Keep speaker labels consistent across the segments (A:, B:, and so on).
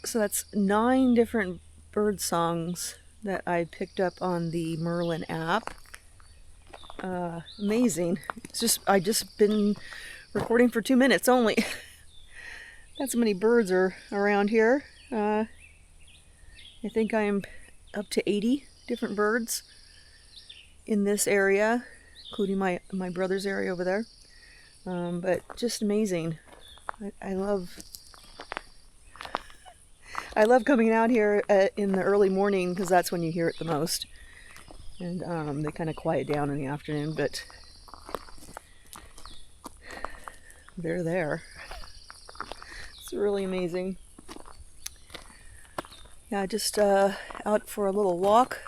A: So that's 9 different bird songs that I picked up on the Merlin app. Amazing. I just been recording for 2 minutes only. That's how many birds are around here. I think I'm up to 80 different birds in this area, including my brother's area over there. But just amazing. I love coming out here in the early morning because that's when you hear it the most. And they kind of quiet down in the afternoon, but they're there. It's really amazing. Yeah, just out for a little walk,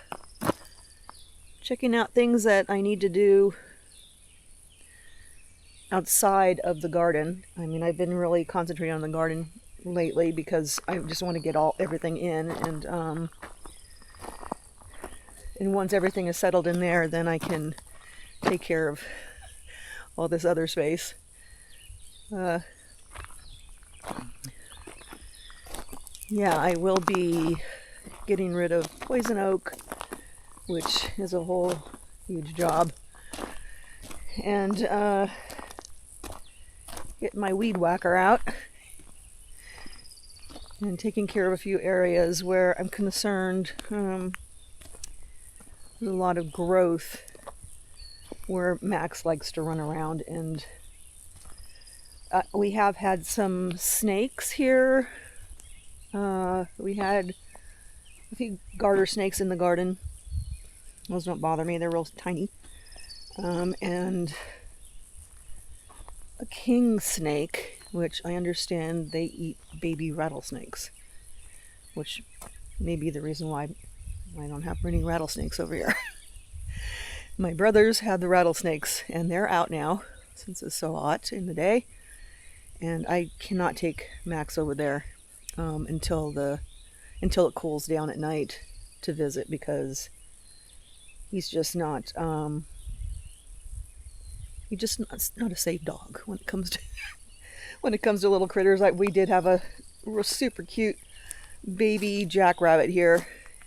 A: checking out things that I need to do outside of the garden. I mean, I've been really concentrating on the garden lately because I just want to get everything in, and once everything is settled in there, then I can take care of all this other space. Yeah, I will be getting rid of poison oak, which is a whole huge job, and get my weed whacker out and taking care of a few areas where I'm concerned there's a lot of growth where Max likes to run around, and we have had some snakes here. We had a few garter snakes in the garden. Those don't bother me, they're real tiny. And a king snake, which I understand they eat baby rattlesnakes, which may be the reason why I don't have any rattlesnakes over here. My brothers had the rattlesnakes, and they're out now since it's so hot in the day, and I cannot take Max over there until it cools down at night to visit, because he's just not not a safe dog when it comes to little critters. Like, we did have a super cute baby jackrabbit here,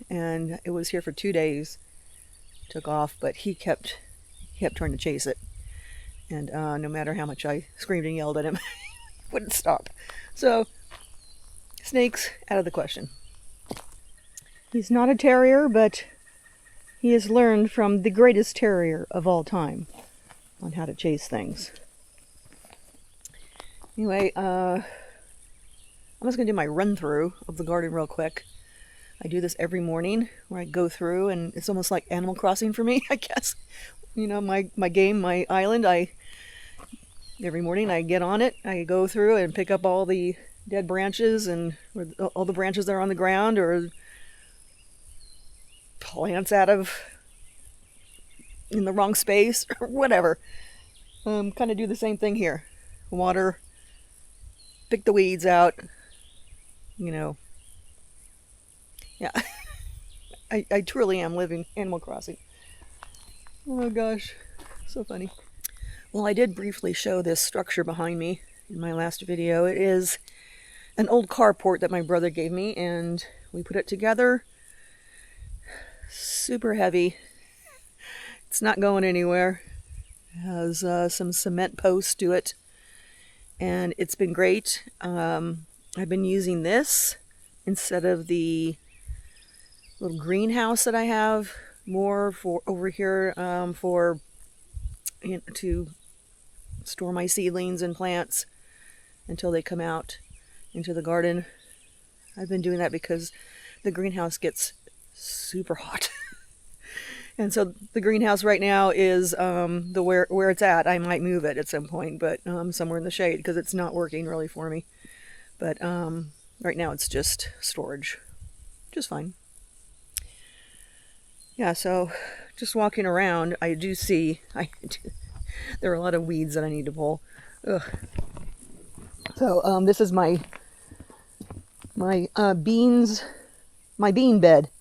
A: and it was here for 2 days. Took off, but he kept trying to chase it, and no matter how much I screamed and yelled at him, he wouldn't stop. So snakes out of the question. He's not a terrier, but he has learned from the greatest terrier of all time on how to chase things. Anyway, I'm just going to do my run through of the garden real quick. I do this every morning where I go through, and it's almost like Animal Crossing for me, I guess. You know, my game, my island, every morning I get on it, I go through and pick up all the dead branches and all the branches that are on the ground, or plants in the wrong space, or whatever. Kind of do the same thing here. Water, pick the weeds out, you know. Yeah, I truly am living Animal Crossing. Oh gosh, so funny. Well, I did briefly show this structure behind me in my last video. It is an old carport that my brother gave me, and we put it together. Super heavy. It's not going anywhere. It has some cement posts to it, and it's been great. I've been using this instead of the little greenhouse that I have more for over here, for to store my seedlings and plants until they come out into the garden. I've been doing that because the greenhouse gets super hot. And so the greenhouse right now is where it's at. I might move it at some point, but somewhere in the shade, because it's not working really for me. But right now it's just storage, just fine. Yeah, so just walking around, I do see there are a lot of weeds that I need to pull. Ugh. So this is my beans, my bean bed.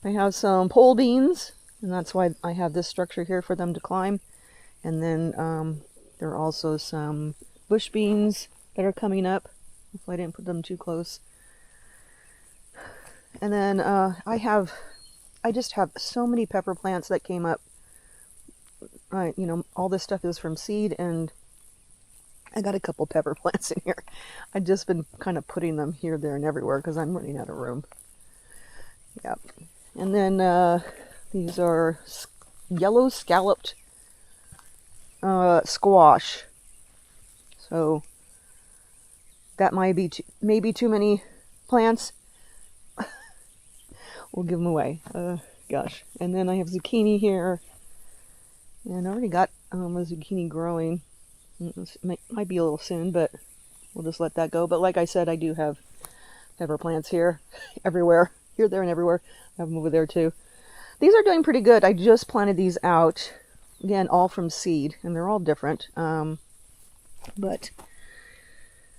A: I have some pole beans, and that's why I have this structure here for them to climb. And then there are also some bush beans that are coming up. Hopefully I didn't put them too close. And then I just have so many pepper plants that came up. You know, all this stuff is from seed, and I got a couple pepper plants in here. I've just been kind of putting them here, there, and everywhere because I'm running out of room. Yep. And then these are yellow scalloped squash. So that might be maybe too many plants. We'll give them away. Gosh. And then I have zucchini here. And I already got a zucchini growing. It might be a little soon, but we'll just let that go. But like I said, I do have pepper plants here, everywhere. Here, there, and everywhere. I have them over there too. These are doing pretty good. I just planted these out. Again, all from seed. And they're all different. But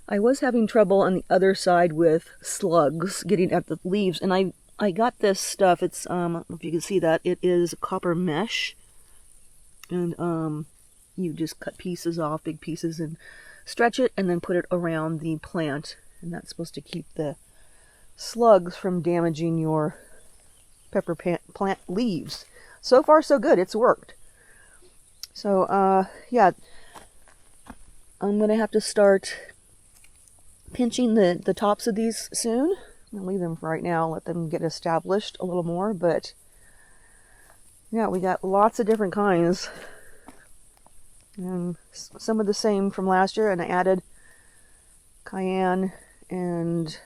A: I was having trouble on the other side with slugs getting at the leaves. And I got this stuff. It's, I don't know if you can see that. It is copper mesh. And you just cut pieces off, big pieces, and stretch it, and then put it around the plant. And that's supposed to keep the slugs from damaging your pepper plant leaves. So far, so good. It's worked. So, yeah, I'm going to have to start pinching the tops of these soon. I'm going to leave them for right now, let them get established a little more, but yeah, we got lots of different kinds. And some of the same from last year, and I added cayenne and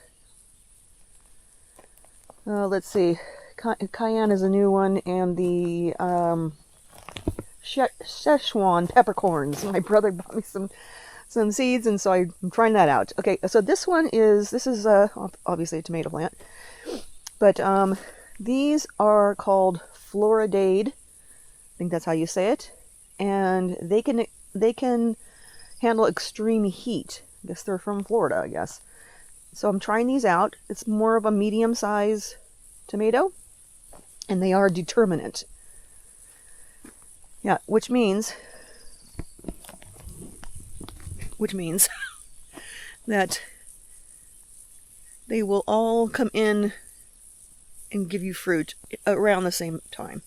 A: let's see, cayenne is a new one, and the Szechuan peppercorns. My brother bought me some seeds, and so I'm trying that out. Okay, so this is obviously a tomato plant, but these are called Floridade. I think that's how you say it. And they can handle extreme heat. I guess they're from Florida, I guess. So I'm trying these out. It's more of a medium-size tomato, and they are determinate. Yeah, which means that they will all come in and give you fruit around the same time,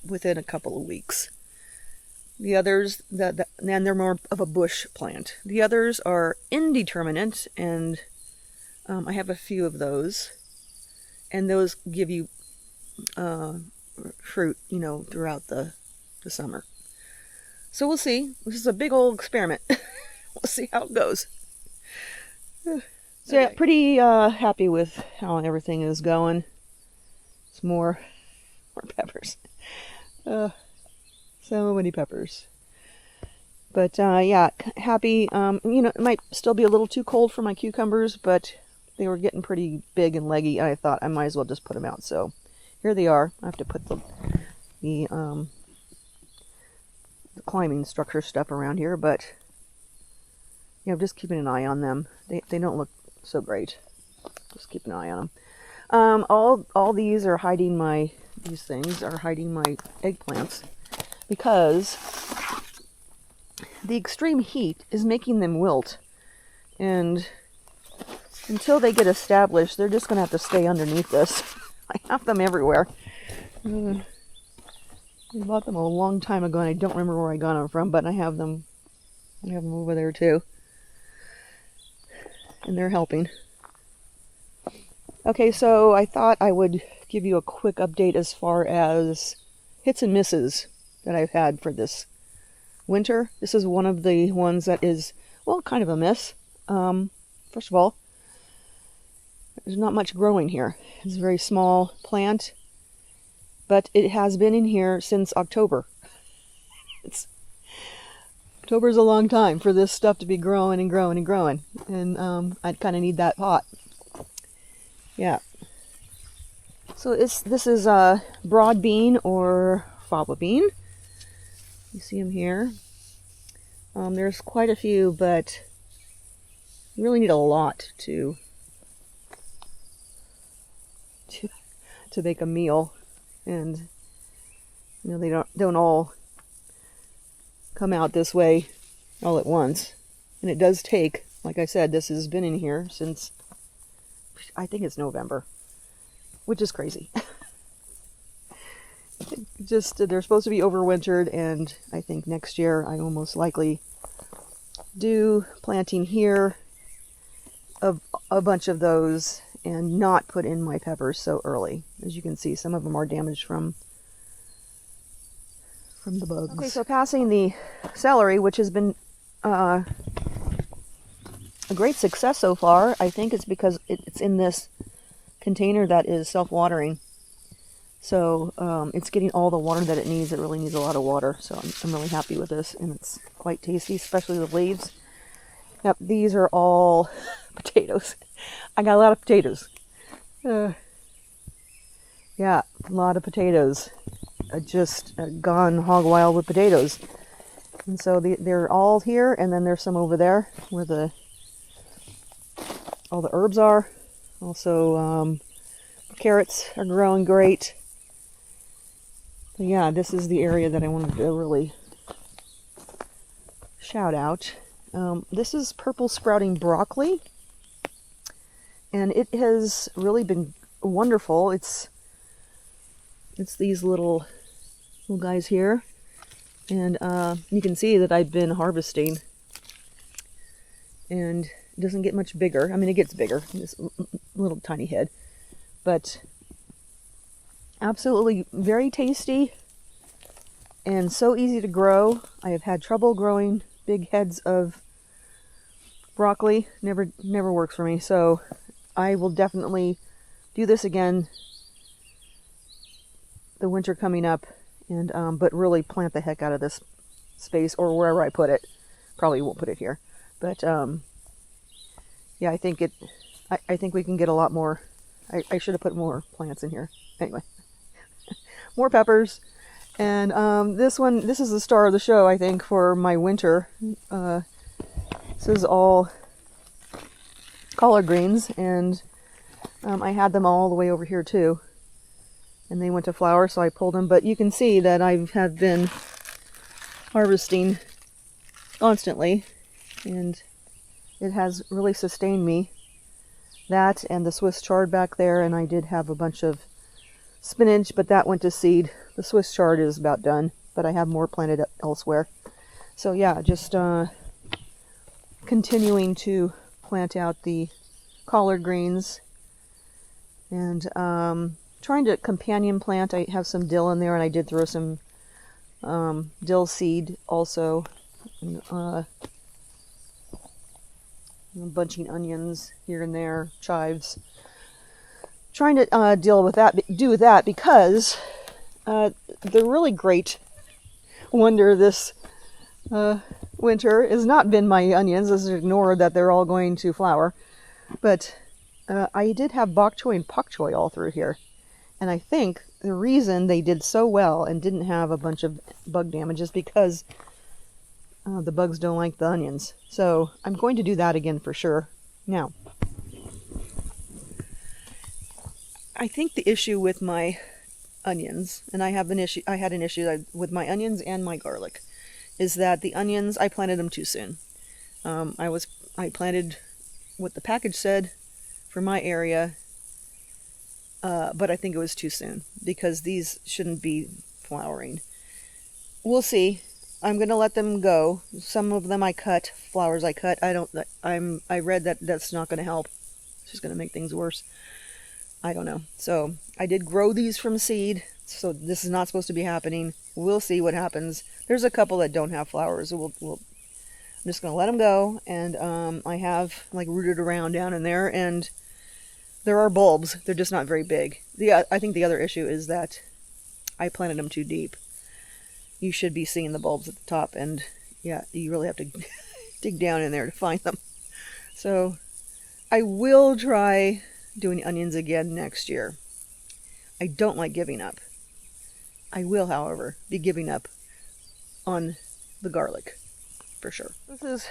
A: within a couple of weeks. The others, and they're more of a bush plant. The others are indeterminate, and I have a few of those, and those give you fruit, you know, throughout the summer. So we'll see. This is a big old experiment. We'll see how it goes. So yeah, pretty happy with how everything is going. It's more peppers. So many peppers. But yeah, happy. You know, it might still be a little too cold for my cucumbers, but they were getting pretty big and leggy. I thought I might as well just put them out. So here they are. I have to put the climbing structure stuff around here, but yeah, I'm just keeping an eye on them. They don't look so great. Just keep an eye on them. All these are hiding these things are hiding my eggplants, because the extreme heat is making them wilt, and until they get established, they're just going to have to stay underneath this. I have them everywhere. I bought them a long time ago, and I don't remember where I got them from, but I have them over there too, and they're helping. Okay, so I thought I would give you a quick update as far as hits and misses that I've had for this winter. This is one of the ones that is, well, kind of a miss. First of all, there's not much growing here. It's a very small plant, but it has been in here since October. October's a long time for this stuff to be growing and growing and growing, and I kind of need that pot. Yeah. So this is a broad bean or fava bean. You see them here. There's quite a few, but you really need a lot to make a meal, and you know, they don't all come out this way all at once. And it does take, like I said, this has been in here since I think it's November, which is crazy. Just, they're supposed to be overwintered, and I think next year I will most likely do planting here of a bunch of those and not put in my peppers so early. As you can see, some of them are damaged from the bugs. Okay, so passing the celery, which has been a great success so far. I think it's because it's in this container that is self-watering. So it's getting all the water that it needs. It really needs a lot of water. So I'm really happy with this, and it's quite tasty, especially the leaves. Yep, these are all potatoes. I got a lot of potatoes. Yeah, a lot of potatoes. Just gone hog wild with potatoes. And so they're all here, and then there's some over there where all the herbs are. Also, carrots are growing great. But yeah, this is the area that I wanted to really shout out. This is purple sprouting broccoli, and it has really been wonderful. It's these little guys here, and you can see that I've been harvesting, and it doesn't get much bigger. I mean, it gets bigger, this little tiny head, but absolutely very tasty and so easy to grow. I have had trouble growing big heads of broccoli. Never works for me. So I will definitely do this again the winter coming up, and but really plant the heck out of this space, or wherever I put it. Probably won't put it here, but yeah, I think we can get a lot more. I should have put more plants in here. Anyway, more peppers. And this is the star of the show, I think, for my winter. This is all collard greens, and I had them all the way over here too. And they went to flower, so I pulled them. But you can see that I have been harvesting constantly, and it has really sustained me. That and the Swiss chard back there, and I did have a bunch of spinach, but that went to seed. The Swiss chard is about done, but I have more planted elsewhere. So yeah, just continuing to plant out the collard greens, and trying to companion plant. I have some dill in there, and I did throw some dill seed also. And, bunching onions here and there, chives. Trying to do with that because the really great wonder this winter has not been my onions. Let's ignore that they're all going to flower. But I did have bok choy and pak choy all through here. And I think the reason they did so well and didn't have a bunch of bug damage is because the bugs don't like the onions. So I'm going to do that again for sure. Now, I think the issue with my onions, and I had an issue with my onions and my garlic, is that the onions, I planted them too soon. I planted what the package said for my area, but I think it was too soon because these shouldn't be flowering. We'll see. I'm gonna let them go. Some of them I cut, flowers I cut. I read that that's not gonna help. It's just gonna make things worse. I don't know. So I did grow these from seed, so this is not supposed to be happening. We'll see what happens. There's a couple that don't have flowers. I'm just gonna let them go, and I have like rooted around down in there, and there are bulbs. They're just not very big. I think the other issue is that I planted them too deep. You should be seeing the bulbs at the top, and yeah, you really have to dig down in there to find them. So I will try doing onions again next year. I don't like giving up. I will, however, be giving up on the garlic for sure. This is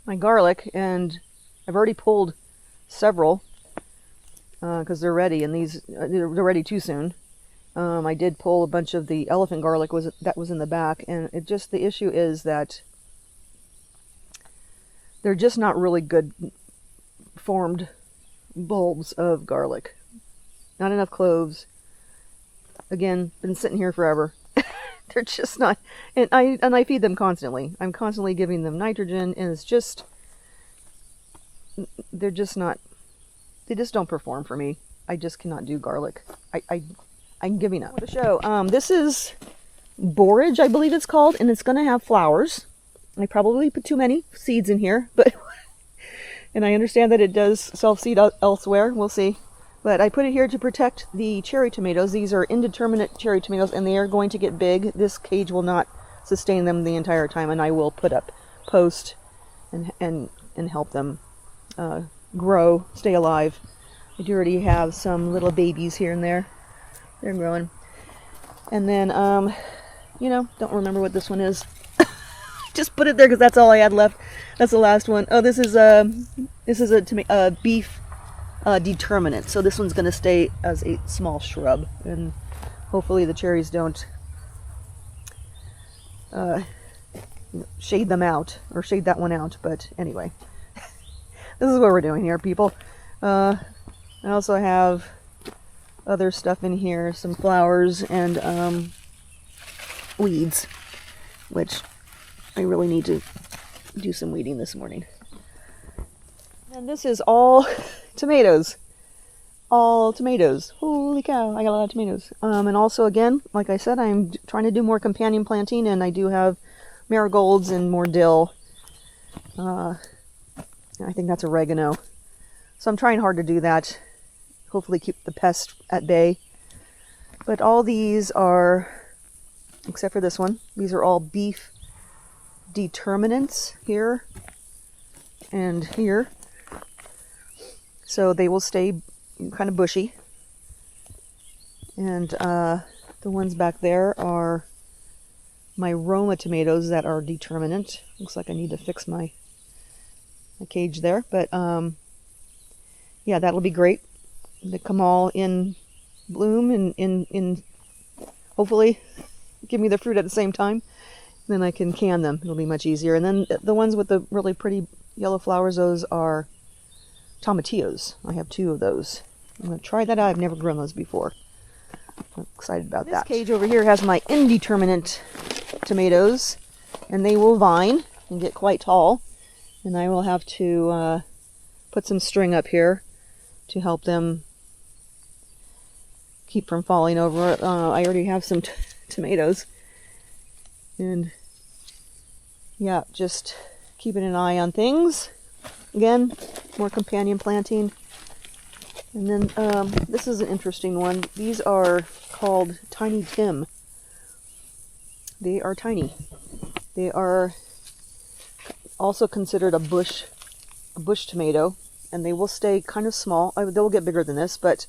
A: my garlic, and I've already pulled several because they're ready, and they're ready too soon. I did pull a bunch of the elephant garlic that was in the back, and the issue is that they're just not really good formed bulbs of garlic. Not enough cloves. Again, been sitting here forever. They're just not, and I feed them constantly. I'm constantly giving them nitrogen, and it's just, they're just not, they just don't perform for me. I just cannot do garlic. I'm giving up. To show, this is borage, I believe it's called, and it's going to have flowers. I probably put too many seeds in here, but and I understand that it does self-seed elsewhere. We'll see. But I put it here to protect the cherry tomatoes. These are indeterminate cherry tomatoes, and they are going to get big. This cage will not sustain them the entire time, and I will put up post and help them grow, stay alive. I do already have some little babies here and there. They're growing. And then, you know, don't remember what this one is. Just put it there because that's all I had left. That's the last one. Oh, this is a beef determinate. So this one's going to stay as a small shrub, and hopefully the cherries don't shade them out, or shade that one out. But anyway, this is what we're doing here, people. I also have other stuff in here, some flowers and weeds, which I really need to do some weeding this morning. And this is all tomatoes. All tomatoes. Holy cow, I got a lot of tomatoes. And also, again, like I said, I'm trying to do more companion planting, and I do have marigolds and more dill. I think that's oregano. So I'm trying hard to do that. Hopefully keep the pests at bay. But all these are, except for this one, these are all beef determinants here and here. So they will stay kind of bushy. And the ones back there are my Roma tomatoes that are determinant. Looks like I need to fix my cage there. But yeah, that'll be great. They come all in bloom and in hopefully give me the fruit at the same time. Then I can can them. It'll be much easier. And then the ones with the really pretty yellow flowers, those are tomatillos. I have 2 of those. I'm going to try that out. I've never grown those before. I'm excited about that. This cage over here has my indeterminate tomatoes, and they will vine and get quite tall. And I will have to put some string up here to help them keep from falling over. I already have some tomatoes. And yeah, just keeping an eye on things. Again, more companion planting. And then this is an interesting one. These are called Tiny Tim. They are tiny. They are also considered a bush tomato, and they will stay kind of small. They will get bigger than this, but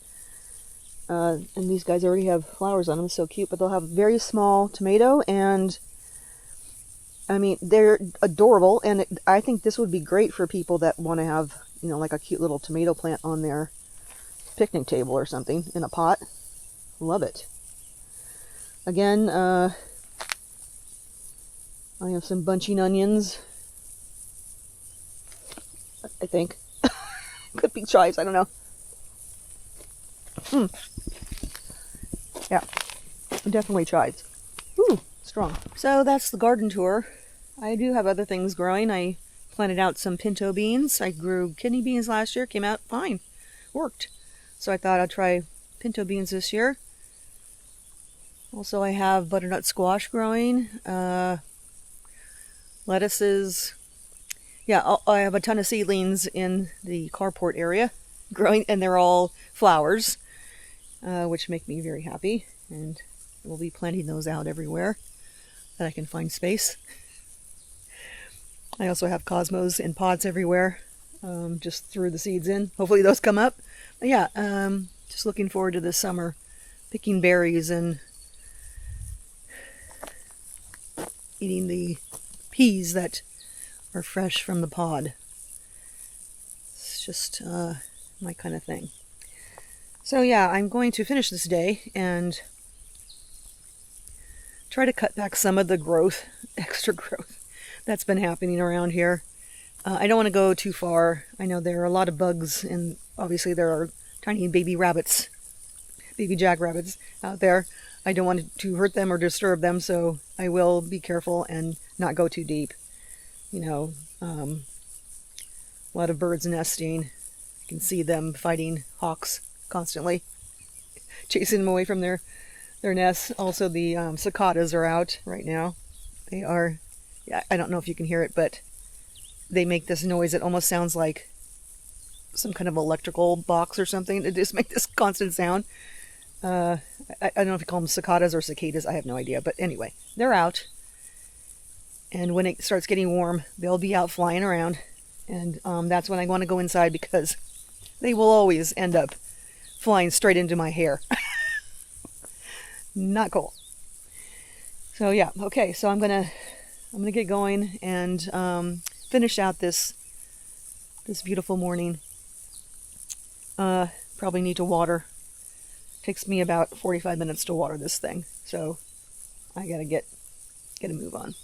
A: and these guys already have flowers on them, so cute. But they'll have very small tomato, and I mean, they're adorable, and I think this would be great for people that want to have, you know, like a cute little tomato plant on their picnic table or something in a pot. Love it. Again, I have some bunching onions, I think. Could be chives, I don't know. Yeah, definitely chives. Ooh, strong. So that's the garden tour. I do have other things growing. I planted out some pinto beans. I grew kidney beans last year, came out fine, worked. So I thought I'd try pinto beans this year. Also, I have butternut squash growing, lettuces. Yeah, I have a ton of seedlings in the carport area growing, and they're all flowers, which make me very happy. And we'll be planting those out everywhere that I can find space. I also have cosmos in pots everywhere. Just threw the seeds in. Hopefully those come up. But yeah, just looking forward to this summer, picking berries and eating the peas that are fresh from the pod. It's just my kind of thing. So yeah, I'm going to finish this day and try to cut back some of the growth, extra growth that's been happening around here. I don't want to go too far. I know there are a lot of bugs in obviously there are tiny baby rabbits, baby jackrabbits out there. I don't want to hurt them or disturb them, so I will be careful and not go too deep. You know, a lot of birds nesting. You can see them fighting hawks constantly, chasing them away from their nests. Also, the cicadas are out right now. They are, yeah, I don't know if you can hear it, but they make this noise that almost sounds like some kind of electrical box or something. They just make this constant sound. I don't know if you call them cicadas or cicadas. I have no idea. But anyway, they're out. And when it starts getting warm, they'll be out flying around. And that's when I want to go inside, because they will always end up flying straight into my hair. Not cool. So yeah, okay. So I'm gonna get going and finish out this beautiful morning. Probably need to water. Takes me about 45 minutes to water this thing, so I gotta get a move on.